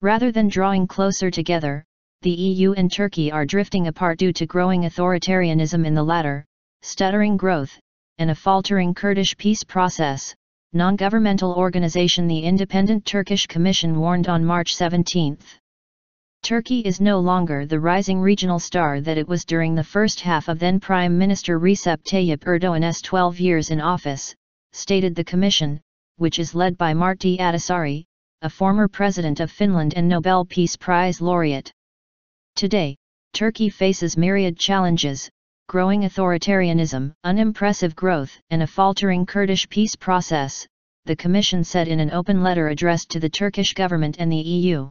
Rather than drawing closer together, the EU and Turkey are drifting apart due to growing authoritarianism in the latter, stuttering growth, and a faltering Kurdish peace process. Non-governmental organization the Independent Turkish Commission warned on March 17. Turkey is no longer the rising regional star that it was during the first half of then Prime Minister Recep Tayyip Erdoğan's 12 years in office, stated the Commission, which is led by Martti Ahtisaari, a former president of Finland and Nobel Peace Prize laureate. Today, Turkey faces myriad challenges: growing authoritarianism, unimpressive growth, and a faltering Kurdish peace process, the Commission said in an open letter addressed to the Turkish government and the EU.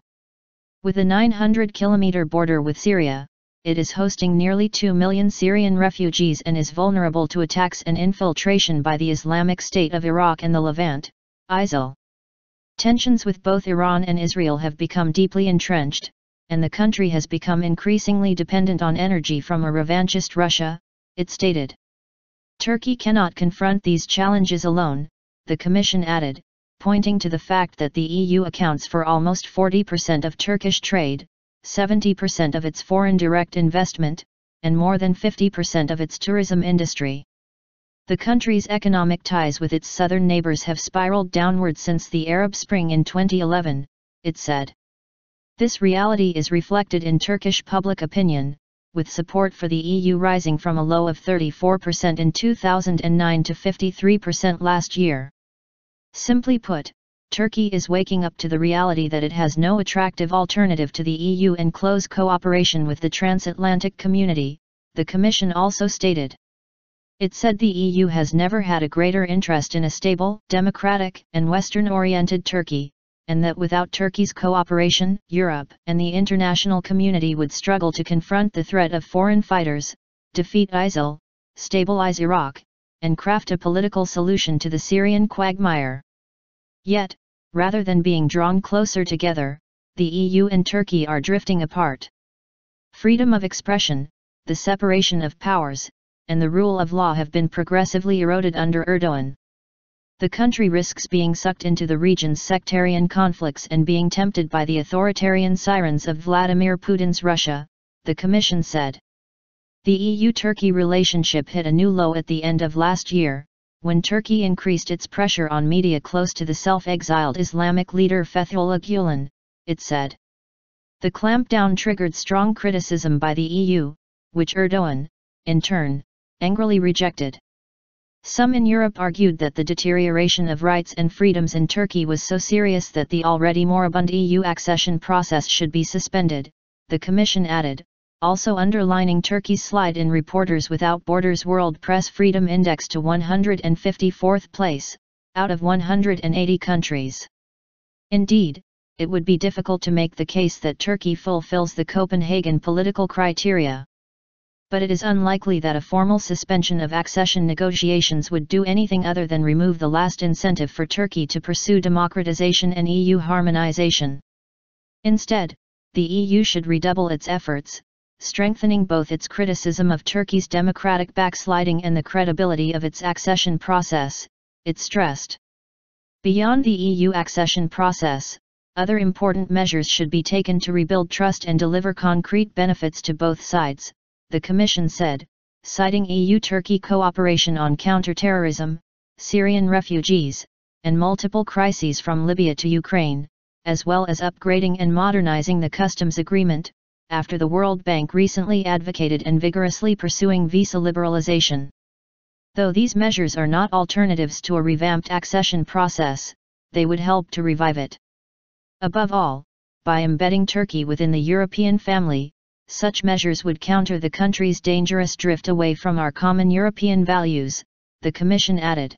With a 900-kilometer border with Syria, it is hosting nearly 2 million Syrian refugees and is vulnerable to attacks and infiltration by the Islamic State of Iraq and the Levant, ISIL. Tensions with both Iran and Israel have become deeply entrenched, and the country has become increasingly dependent on energy from a revanchist Russia, it stated. Turkey cannot confront these challenges alone, the Commission added, pointing to the fact that the EU accounts for almost 40% of Turkish trade, 70% of its foreign direct investment, and more than 50% of its tourism industry. The country's economic ties with its southern neighbors have spiraled downward since the Arab Spring in 2011, it said. This reality is reflected in Turkish public opinion, with support for the EU rising from a low of 34% in 2009 to 53% last year. Simply put, Turkey is waking up to the reality that it has no attractive alternative to the EU and close cooperation with the transatlantic community, the Commission also stated. It said the EU has never had a greater interest in a stable, democratic, and Western-oriented Turkey, and that without Turkey's cooperation, Europe and the international community would struggle to confront the threat of foreign fighters, defeat ISIL, stabilize Iraq, and craft a political solution to the Syrian quagmire. Yet, rather than being drawn closer together, the EU and Turkey are drifting apart. Freedom of expression, the separation of powers, and the rule of law have been progressively eroded under Erdoğan. The country risks being sucked into the region's sectarian conflicts and being tempted by the authoritarian sirens of Vladimir Putin's Russia, the Commission said. The EU-Turkey relationship hit a new low at the end of last year, when Turkey increased its pressure on media close to the self-exiled Islamic leader Fethullah Gulen, it said. The clampdown triggered strong criticism by the EU, which Erdoğan, in turn, angrily rejected. Some in Europe argued that the deterioration of rights and freedoms in Turkey was so serious that the already moribund EU accession process should be suspended, the Commission added, also underlining Turkey's slide in Reporters Without Borders World Press Freedom Index to 154th place, out of 180 countries. Indeed, it would be difficult to make the case that Turkey fulfills the Copenhagen political criteria. But it is unlikely that a formal suspension of accession negotiations would do anything other than remove the last incentive for Turkey to pursue democratization and EU harmonization. Instead, the EU should redouble its efforts, strengthening both its criticism of Turkey's democratic backsliding and the credibility of its accession process, it stressed. Beyond the EU accession process, other important measures should be taken to rebuild trust and deliver concrete benefits to both sides, the Commission said, citing EU-Turkey cooperation on counterterrorism, Syrian refugees, and multiple crises from Libya to Ukraine, as well as upgrading and modernizing the customs agreement, after the World Bank recently advocated and vigorously pursuing visa liberalization. Though these measures are not alternatives to a revamped accession process, they would help to revive it. Above all, by embedding Turkey within the European family, such measures would counter the country's dangerous drift away from our common European values, the Commission added.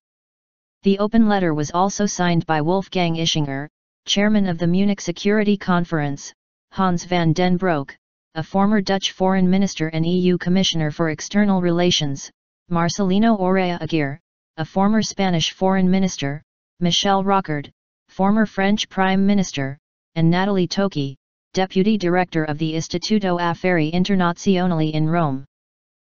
The open letter was also signed by Wolfgang Ischinger, chairman of the Munich Security Conference, Hans van den Broek, a former Dutch foreign minister and EU commissioner for external relations, Marcelino Orea Aguirre, a former Spanish foreign minister, Michel Rocard, former French prime minister, and Nathalie Tocchi, deputy director of the Istituto Affari Internazionali in Rome.